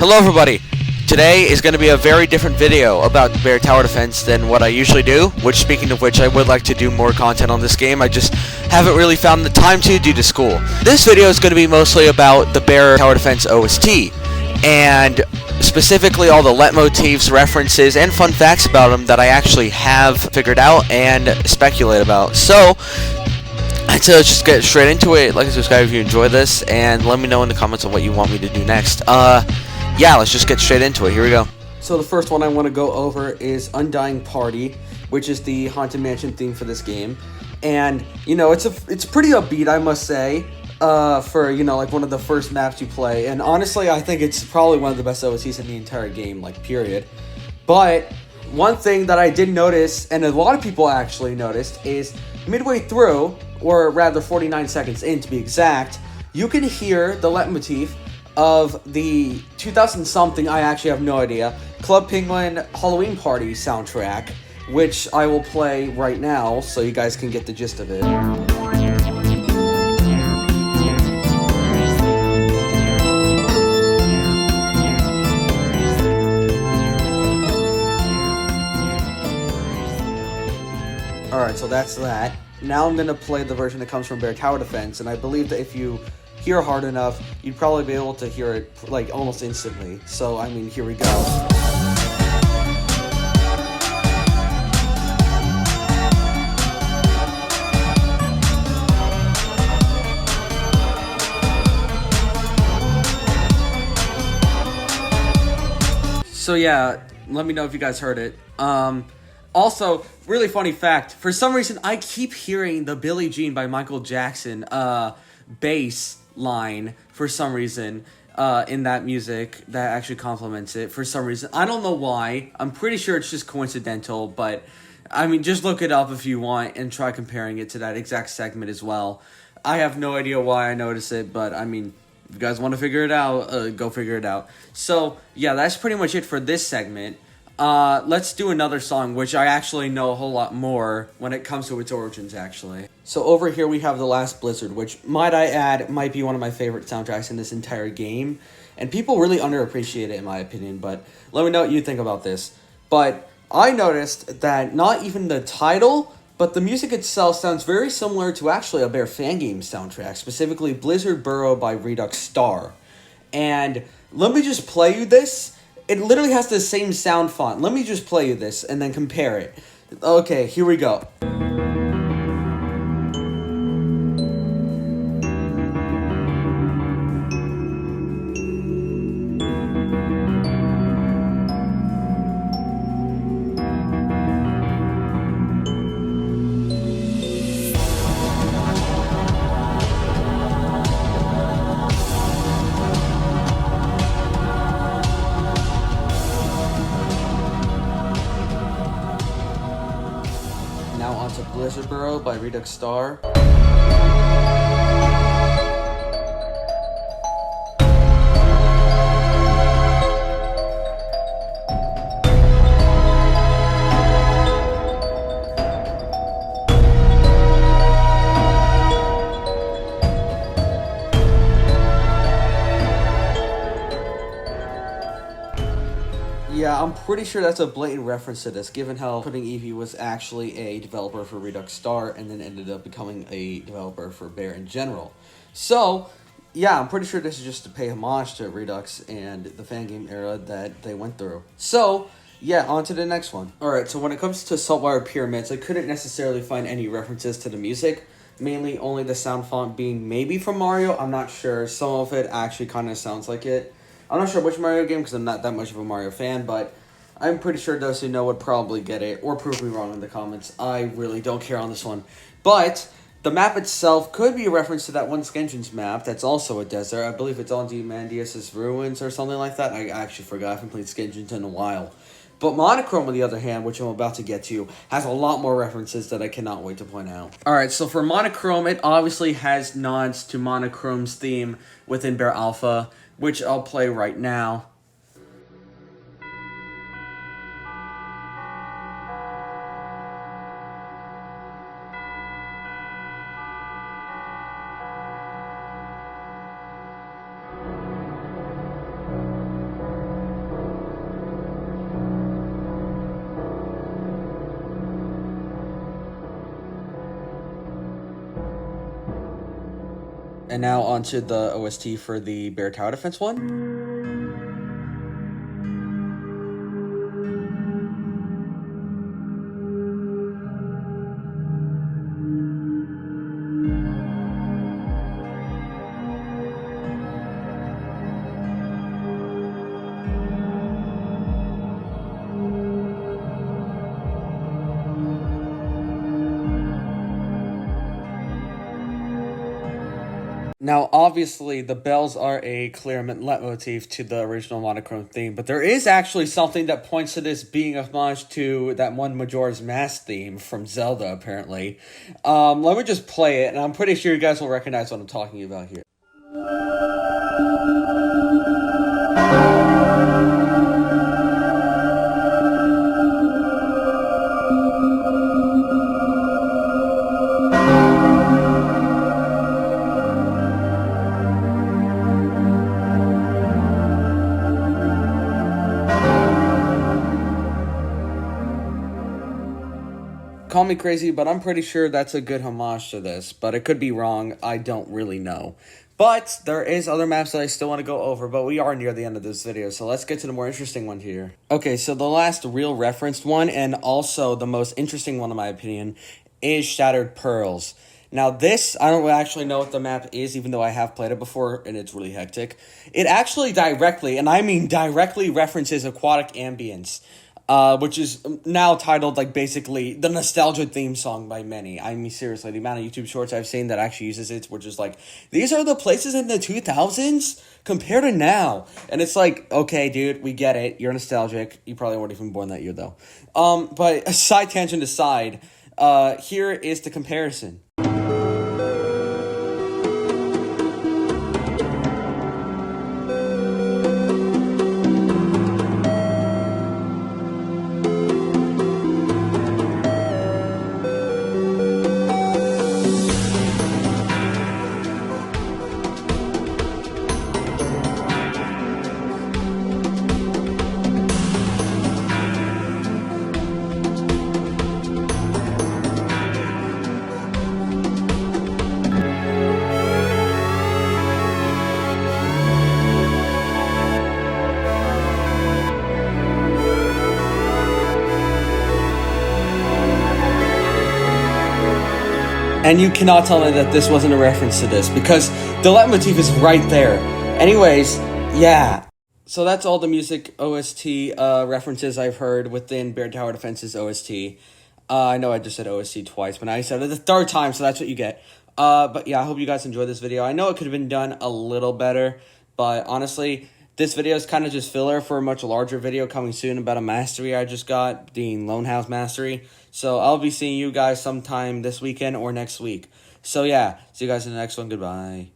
Hello everybody! Today is going to be a very different video about Bear Tower Defense than what I usually do, which speaking of which I would like to do more content on this game, I just haven't really found the time to due to school. This video is going to be mostly about the Bear Tower Defense OST, and specifically all the leitmotifs, references, and fun facts about them that I actually have figured out and speculate about. So, let's just get straight into it. Like and subscribe if you enjoy this, and let me know in the comments on what you want me to do next. Yeah, let's just get straight into it. Here we go. So the first one I want to go over is Undying Party, which is the Haunted Mansion theme for this game. And, you know, it's pretty upbeat, I must say, for, you know, like one of the first maps you play. And honestly, I think it's probably one of the best OSTs in the entire game, like, period. But one thing that I did notice, and a lot of people actually noticed, is midway through, or rather 49 seconds in to be exact, you can hear the leitmotif of the 2000-something, I actually have no idea, Club Penguin Halloween Party soundtrack, which I will play right now so you guys can get the gist of it. Alright, so that's that. Now I'm going to play the version that comes from Bear Tower Defense, and I believe that if you hear hard enough, you'd probably be able to hear it, like, almost instantly. So, I mean, here we go. So, yeah, let me know if you guys heard it. Also, really funny fact, for some reason, I keep hearing the Billie Jean by Michael Jackson, bass line for some reason in that music that actually complements it for some reason. I don't know why. I'm pretty sure it's just coincidental, but I mean, just look it up if you want and try comparing it to that exact segment as well. I have no idea why I noticed it, but I mean, if you guys want to figure it out, go figure it out. So yeah, that's pretty much it for this segment. Let's do another song, which I actually know a whole lot more when it comes to its origins, actually. So over here we have The Last Blizzard, which, might I add, might be one of my favorite soundtracks in this entire game. And people really underappreciate it, in my opinion, but let me know what you think about this. But I noticed that not even the title, but the music itself sounds very similar to actually a Bear fan game soundtrack, specifically Blizzard Burrow by Redux Star. And let me just play you this. It literally has the same sound font. Let me just play you this and then compare it. Okay, here we go. Now onto Blizzard Burrow by Redux Star. Yeah, I'm pretty sure that's a blatant reference to this, given how Pudding Evie was actually a developer for Redux Star and then ended up becoming a developer for Bear in general. So, yeah, I'm pretty sure this is just to pay homage to Redux and the fan game era that they went through. So, yeah, on to the next one. Alright, so when it comes to Saltwire Pyramids, I couldn't necessarily find any references to the music, mainly only the sound font being maybe from Mario. I'm not sure. Some of it actually kind of sounds like it. I'm not sure which Mario game because I'm not that much of a Mario fan, but I'm pretty sure those who know would probably get it, or prove me wrong in the comments. I really don't care on this one. But the map itself could be a reference to that one Skensions map that's also a desert. I believe it's on Diamandius' Ruins or something like that. I actually forgot. I haven't played Skensions in a while. But Monochrome, on the other hand, which I'm about to get to, has a lot more references that I cannot wait to point out. Alright, so for Monochrome, it obviously has nods to Monochrome's theme within Bear Alpha, which I'll play right now. And now onto the OST for the Bear Tower Defense one. Now, obviously, the bells are a clear leitmotif to the original monochrome theme, but there is actually something that points to this being a homage to that one Majora's Mask theme from Zelda, apparently. Let me just play it, and I'm pretty sure you guys will recognize what I'm talking about here. Call me crazy, but I'm pretty sure that's a good homage to this, but it could be wrong. I don't really know. But there is other maps that I still want to go over, but we are near the end of this video, so let's get to the more interesting one here. Okay, so the last real referenced one, and also the most interesting one in my opinion, is Shattered Pearls. Now this, I don't actually know what the map is, even though I have played it before, and it's really hectic. It actually directly, and I mean directly, references aquatic ambience. Which is now titled, like, basically the nostalgia theme song by many. I mean, seriously, the amount of YouTube shorts I've seen that actually uses it, which is like, these are the places in the 2000s compared to now. And it's like, okay, dude, we get it. You're nostalgic. You probably weren't even born that year, though. But side tangent aside, here is the comparison. And you cannot tell me that this wasn't a reference to this, because the leitmotif is right there. Anyways, yeah. So that's all the music OST references I've heard within Bear Tower Defense's OST. I know I just said OST twice, but I said it the third time, so that's what you get. But yeah, I hope you guys enjoyed this video. I know it could have been done a little better, but honestly, this video is kind of just filler for a much larger video coming soon about a mastery I just got, the Lone House Mastery. So I'll be seeing you guys sometime this weekend or next week. So yeah, see you guys in the next one. Goodbye.